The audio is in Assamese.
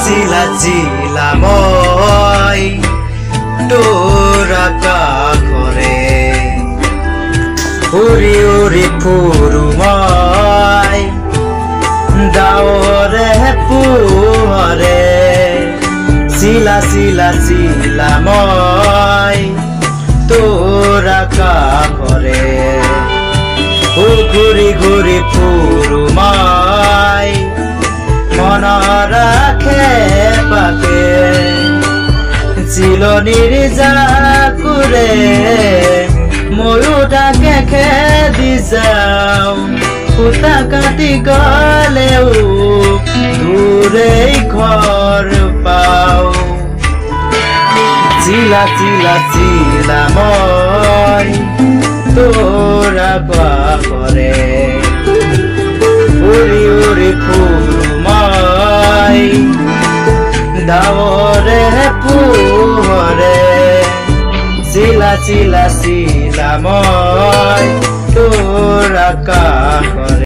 চিলা চিলা মই তোৰ কাষৰে উৰি উৰি ফুৰো মই ডাৱৰে পোহৰে চিলা চিলা চিলা মই তোৰ কাষৰে ঘূৰি ঘূৰি ফুৰো মই মনৰ আশে-পাশে চিলনিৰ জাকুৰে ময়ো তাকে খেদি যাওঁ সূতা কাটি গলেও দূৰেই ঘৰ পাওঁ চিলা চিলা চিলা মই তোৰ কাষৰে উৰি উৰি ফুৰো মই ডাৱৰে পোহৰে চিলা চিলা চিলা মই তোৰ কাষৰে।